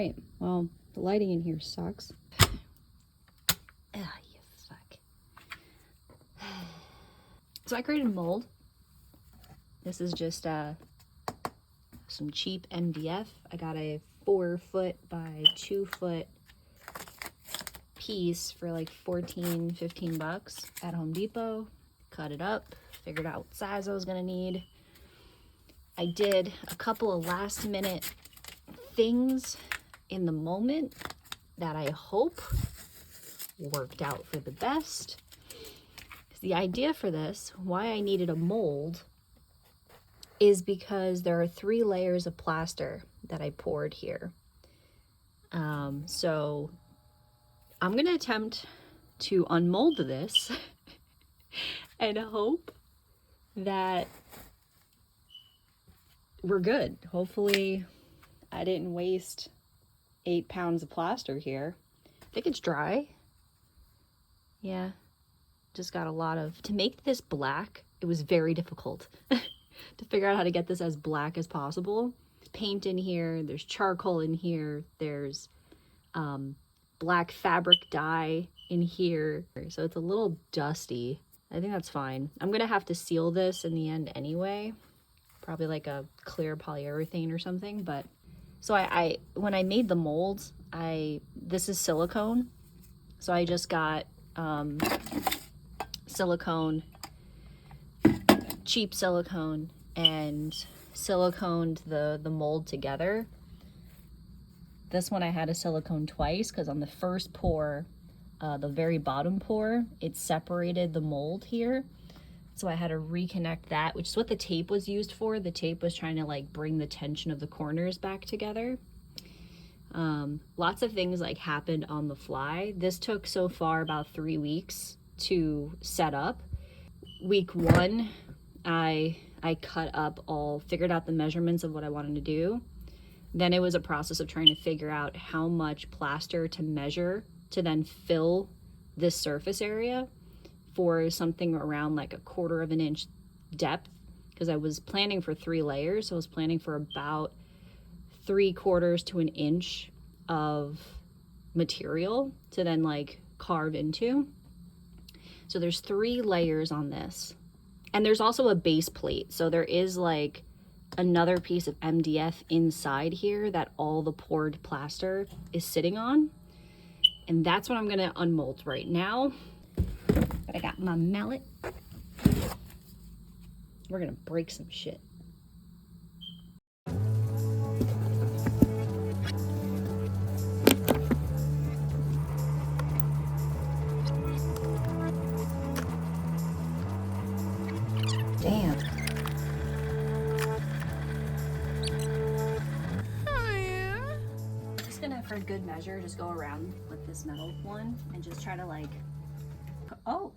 right, well, the lighting in here sucks. Ah, you fuck. So I created a mold. This is just some cheap MDF. I got a 4-foot by 2-foot piece for like 14, 15 bucks at Home Depot. Cut it up, figured out what size I was gonna need. I did a couple of last minute things in the moment that I hope worked out for the best. The idea for this, why I needed a mold, is because there are 3 layers of plaster that I poured here. So I'm gonna attempt to unmold this and hope that we're good. Hopefully I didn't waste 8 pounds of plaster here. I think it's dry. Yeah, just got a lot of, to make this black, it was very difficult to figure out how to get this as black as possible. There's paint in here, there's charcoal in here, there's black fabric dye in here. So it's a little dusty. I think that's fine. I'm gonna have to seal this in the end anyway. Probably like a clear polyurethane or something, but so I when I made the molds, this is silicone. So I just got silicone, cheap silicone, and siliconed the mold together. This one I had to silicone twice because on the first pour, the very bottom pour, it separated the mold here. So I had to reconnect that, which is what the tape was used for. The tape was trying to like bring the tension of the corners back together. Lots of things like happened on the fly. This took so far about 3 weeks to set up. Week 1, I cut up figured out the measurements of what I wanted to do. Then it was a process of trying to figure out how much plaster to measure to then fill this surface area for something around like 1/4 of an inch depth, because I was planning for 3 layers. So I was planning for about 3/4 to an inch of material to then like carve into. So there's 3 layers on this. And there's also a base plate. So there is like another piece of MDF inside here that all the poured plaster is sitting on. And that's what I'm gonna unmold right now. But I got my mallet. We're gonna break some shit. Damn. I'm just gonna, for good measure, just go around with this metal one and just try to like, oh.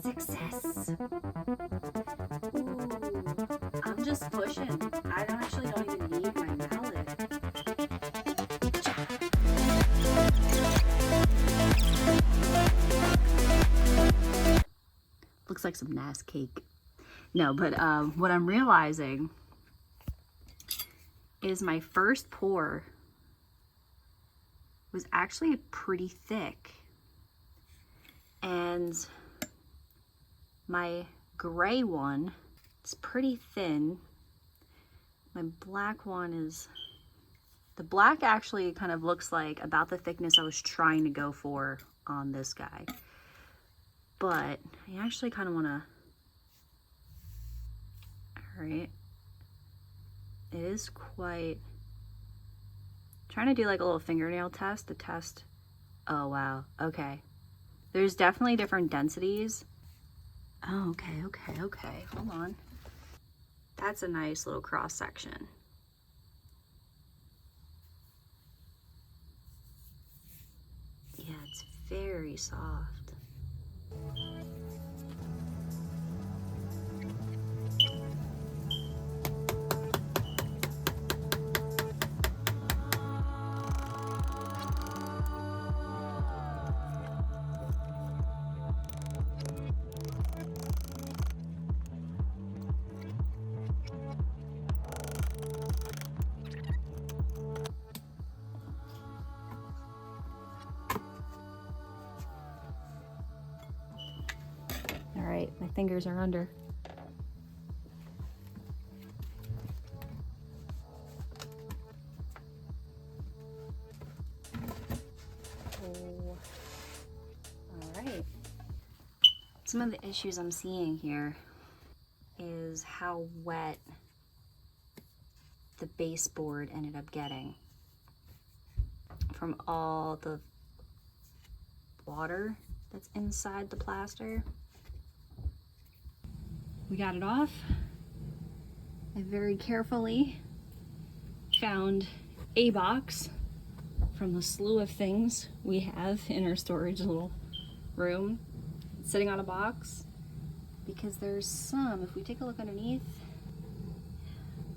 Success. Ooh, I'm just pushing. I don't even need my mallet. Looks like some nice cake. No, but what I'm realizing is my first pour was actually pretty thick, and my gray one is pretty thin. My black one is, the black actually kind of looks like about the thickness I was trying to go for on this guy. But I actually kind of want to, all right, it is quite, trying to do like a little fingernail test to test. Oh, wow. Okay. There's definitely different densities. Oh, okay. Hold on. That's a nice little cross section. Yeah, it's very soft. fingers are under. Oh. All right. Some of the issues I'm seeing here is how wet the baseboard ended up getting from all the water that's inside the plaster. We got it off. I very carefully found a box from the slew of things we have in our storage little room. It's sitting on a box because there's some, if we take a look underneath,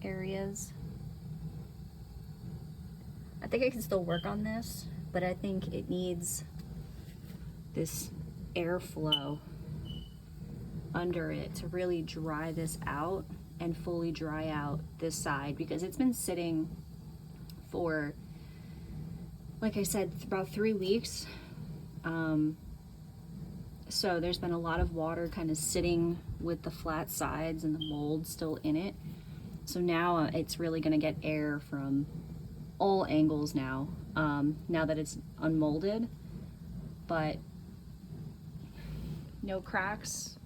areas. I think I can still work on this, but I think it needs this airflow under it to really dry this out and fully dry out this side, because it's been sitting for, like I said, about 3 weeks. So there's been a lot of water kind of sitting with the flat sides and the mold still in it. So now it's really going to get air from all angles now, now that it's unmolded, but no cracks.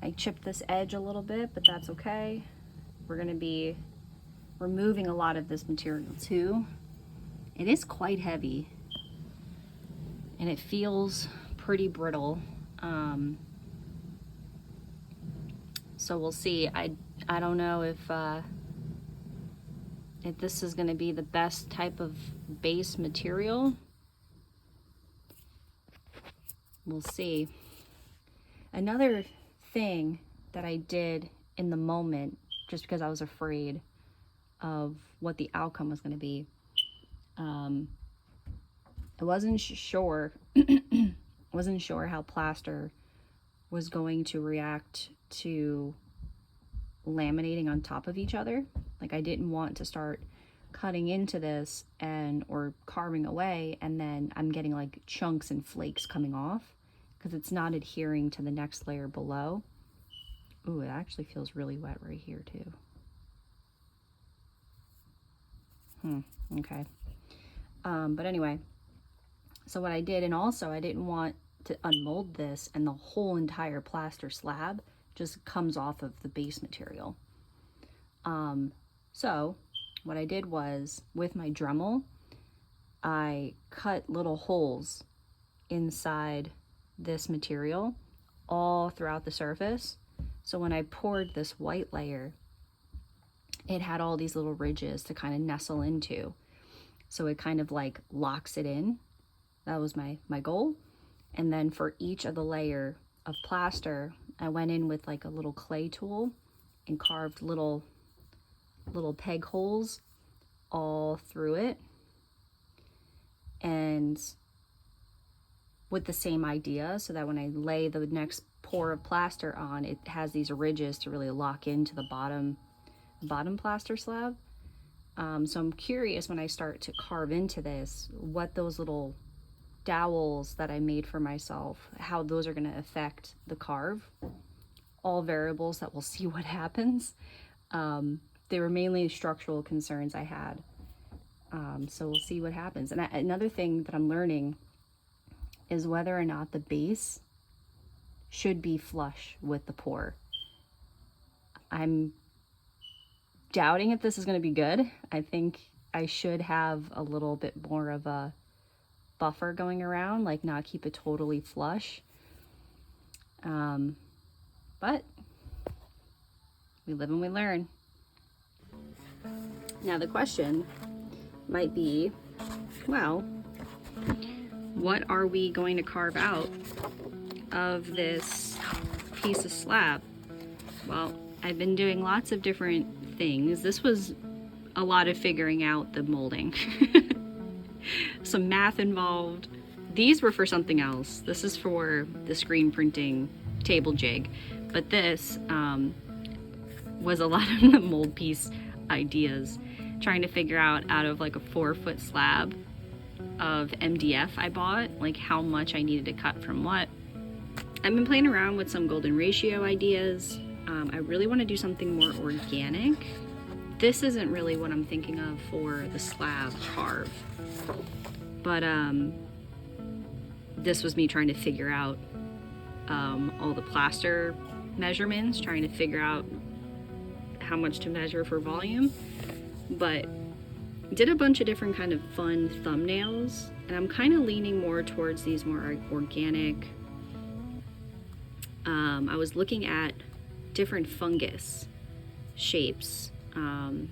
I chipped this edge a little bit, but that's okay. We're going to be removing a lot of this material too. It is quite heavy and it feels pretty brittle. So we'll see. I don't know if this is going to be the best type of base material. We'll see. Another thing that I did in the moment, just because I was afraid of what the outcome was going to be, I wasn't sure how plaster was going to react to laminating on top of each other. Like, I didn't want to start cutting into this or carving away, and then I'm getting like chunks and flakes coming off because it's not adhering to the next layer below. Ooh, it actually feels really wet right here too. Okay. But anyway, so what I did, and also I didn't want to unmold this and the whole entire plaster slab just comes off of the base material. So what I did was, with my Dremel, I cut little holes inside this material all throughout the surface. So when I poured this white layer, it had all these little ridges to kind of nestle into. So it kind of like locks it in. That was my goal. And then for each of the layer of plaster, I went in with like a little clay tool and carved little peg holes all through it. And with the same idea, so that when I lay the next pour of plaster on, it has these ridges to really lock into the bottom plaster slab. So I'm curious, when I start to carve into this, what those little dowels that I made for myself, how those are going to affect the carve. All variables that we'll see what happens. They were mainly structural concerns I had. So we'll see what happens. And another thing that I'm learning is whether or not the base should be flush with the pour. I'm doubting if this is going to be good. I think I should have a little bit more of a buffer going around, like not keep it totally flush. But we live and we learn. Now the question might be, well, what are we going to carve out of this piece of slab? Well, I've been doing lots of different things. This was a lot of figuring out the molding. Some math involved. These were for something else. This is for the screen printing table jig. But this was a lot of the mold piece ideas. Trying to figure out of like a 4-foot slab of MDF I bought, like how much I needed to cut from what. I've been playing around with some golden ratio ideas. I really want to do something more organic. This isn't really what I'm thinking of for the slab carve, but this was me trying to figure out all the plaster measurements, trying to figure out how much to measure for volume, but did a bunch of different kind of fun thumbnails, and I'm kind of leaning more towards these more organic. I was looking at different fungus shapes and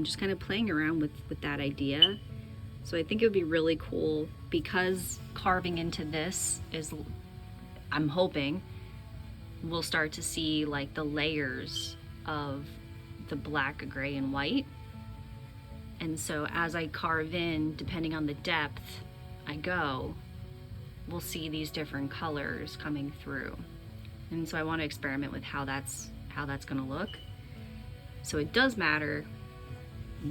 just kind of playing around with that idea. So I think it would be really cool, because carving into this is, I'm hoping we'll start to see like the layers of the black, gray, and white. And so as I carve in, depending on the depth I go, we'll see these different colors coming through. And so I want to experiment with how that's going to look. So it does matter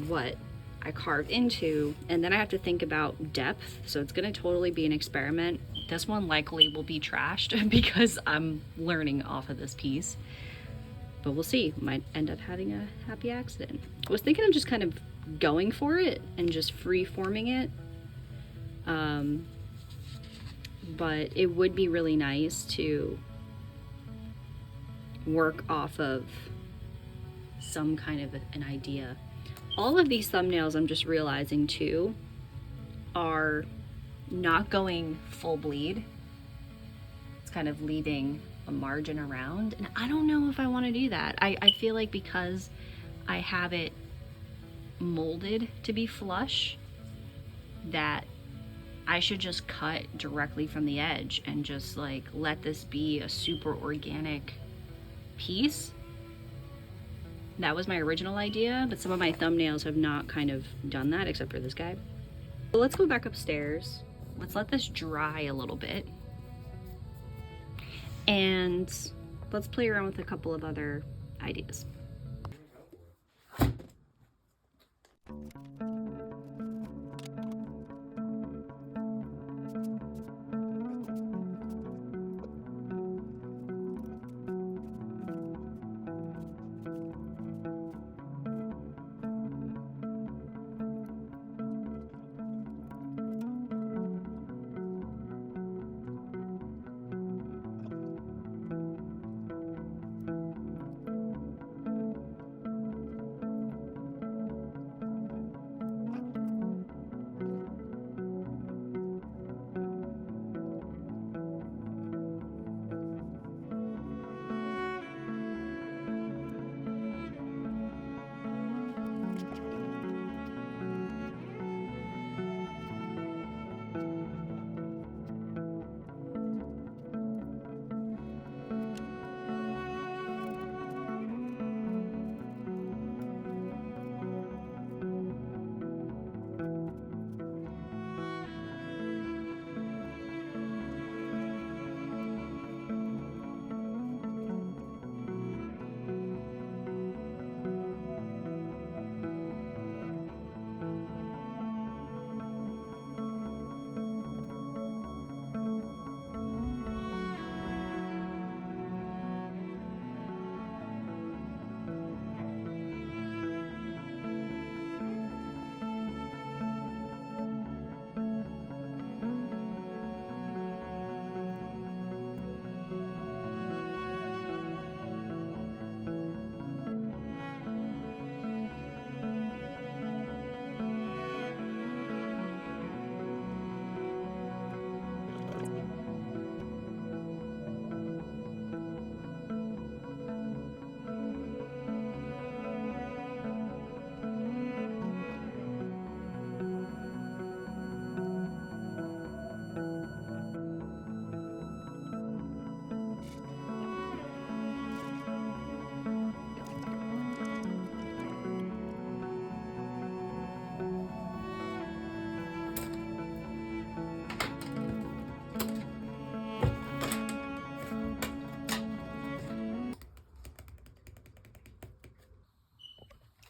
what I carve into, and then I have to think about depth. So it's going to totally be an experiment. This one likely will be trashed because I'm learning off of this piece, but we'll see. Might end up having a happy accident. I was thinking of just kind of going for it and just free forming it, but it would be really nice to work off of some kind of an idea. All of these thumbnails, I'm just realizing too, are not going full bleed. It's kind of leaving a margin around, and I don't know if I want to do that. I feel like because I have it molded to be flush, that I should just cut directly from the edge and just like let this be a super organic piece. That was my original idea, but some of my thumbnails have not kind of done that, except for this guy. So let's go back upstairs. Let's let this dry a little bit, and let's play around with a couple of other ideas.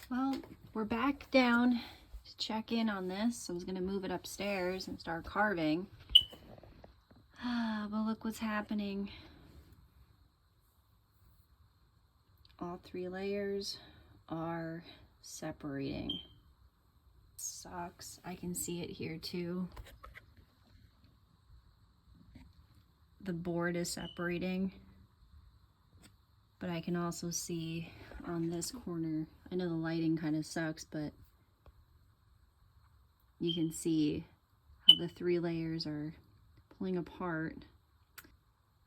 Well, we're back down to check in on this. I was gonna move it upstairs and start carving. But look what's happening. All 3 layers are separating. Sucks. I can see it here too. The board is separating, but I can also see on this corner, I know the lighting kind of sucks, but you can see how the 3 layers are pulling apart.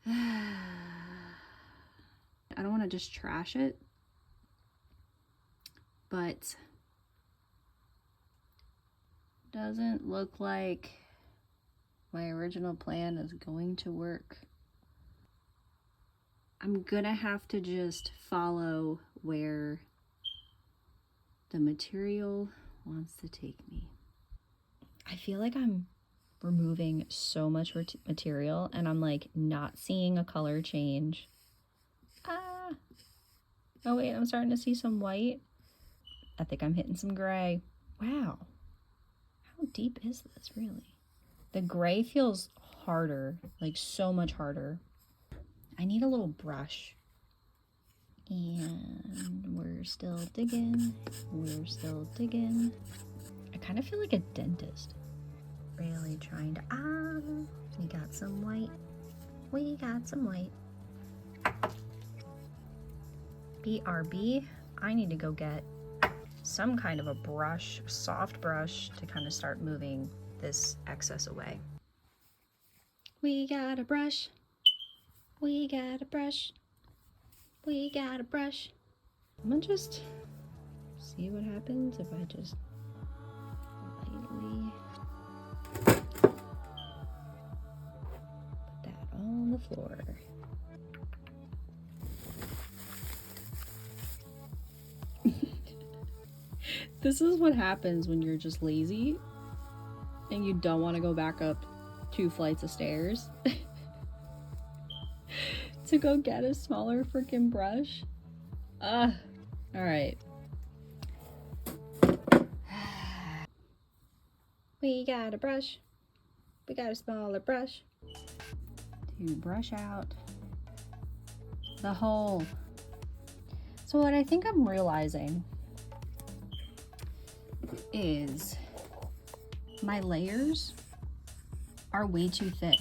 I don't want to just trash it, but doesn't look like my original plan is going to work. I'm gonna have to just follow where the material wants to take me. I feel like I'm removing so much material and I'm like not seeing a color change. Ah. Oh wait, I'm starting to see some white. I think I'm hitting some gray. Wow. How deep is this really? The gray feels harder, like so much harder. I need a little brush. And we're still digging. We're still digging. I kind of feel like a dentist. Really trying to, we got some white. We got some white. BRB, I need to go get some kind of a brush, soft brush, to kind of start moving this excess away. We got a brush. We got a brush. We got a brush. I'm gonna just see what happens if I just lightly put that on the floor. This is what happens when you're just lazy and you don't want to go back up 2 flights of stairs to go get a smaller freaking brush. All right. We got a brush. We got a smaller brush to brush out the hole. So what I think I'm realizing is my layers are way too thick.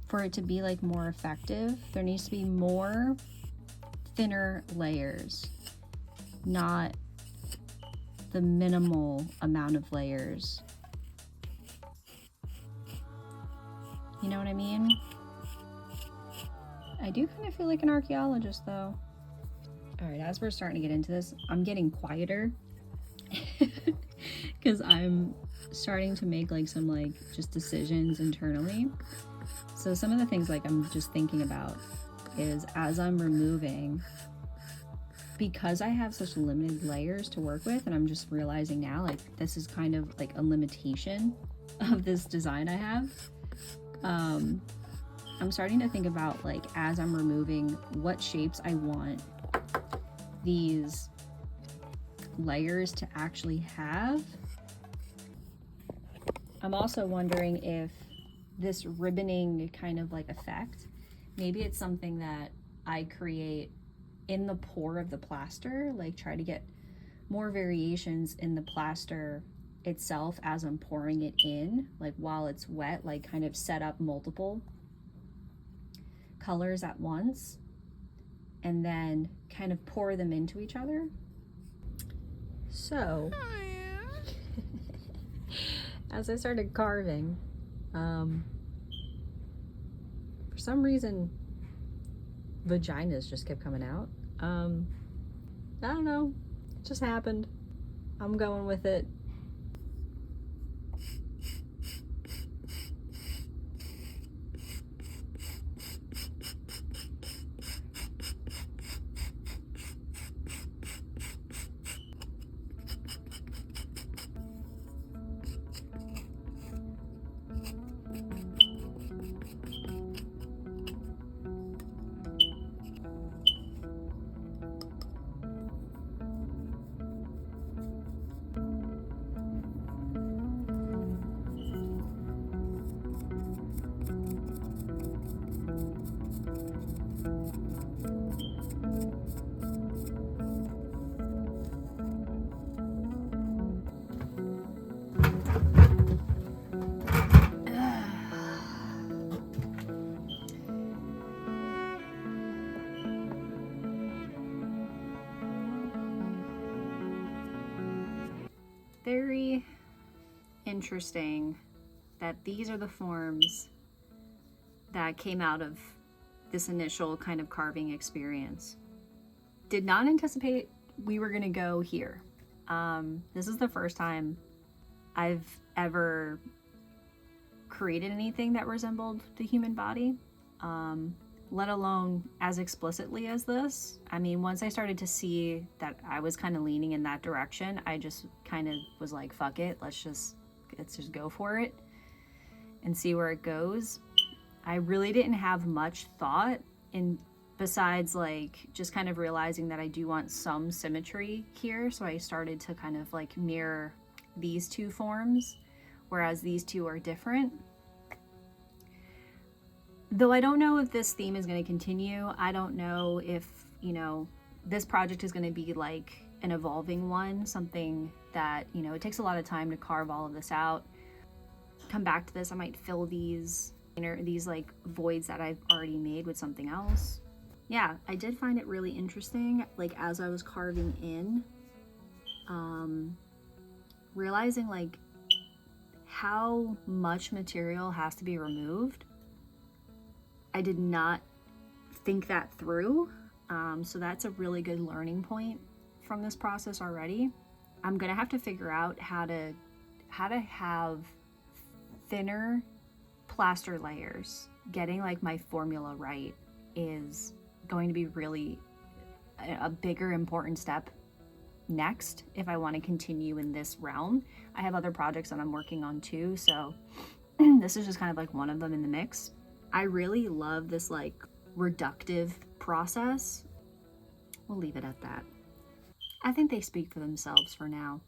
For it to be like more effective, there needs to be more thinner layers, not the minimal amount of layers. You know what I mean? I do kind of feel like an archaeologist though. All right, as we're starting to get into this, I'm getting quieter because I'm starting to make like some like just decisions internally. So some of the things like I'm just thinking about is as I'm removing, because I have such limited layers to work with, and I'm just realizing now like this is kind of like a limitation of this design I have. I'm starting to think about like as I'm removing what shapes I want these layers to actually have. I'm also wondering if this ribboning kind of like effect, maybe it's something that I create in the pour of the plaster, like try to get more variations in the plaster itself as I'm pouring it in, like while it's wet, like kind of set up multiple colors at once and then kind of pour them into each other. So as I started carving, for some reason vaginas just kept coming out. I don't know, it just happened. I'm going with it. very interesting that these are the forms that came out of this initial kind of carving experience. Did not anticipate we were gonna go here. This is the first time I've ever created anything that resembled the human body, let alone as explicitly as this. I mean, once I started to see that I was kind of leaning in that direction, I just kind of was like, fuck it, let's just go for it and see where it goes. I really didn't have much thought in besides like just kind of realizing that I do want some symmetry here. So I started to kind of like mirror these two forms, whereas these two are different. Though I don't know if this theme is going to continue. I don't know if, you know, this project is going to be like an evolving one, something that, you know, it takes a lot of time to carve all of this out. Come back to this, I might fill these like voids that I've already made with something else. Yeah, I did find it really interesting, like as I was carving in, realizing like how much material has to be removed. I did not think that through, so that's a really good learning point from this process already. I'm gonna have to figure out how to have thinner plaster layers. Getting like my formula right is going to be really a bigger important step next if I want to continue in this realm. I have other projects that I'm working on too, so this is just kind of like one of them in the mix. I really love this like reductive process. We'll leave it at that. I think they speak for themselves for now.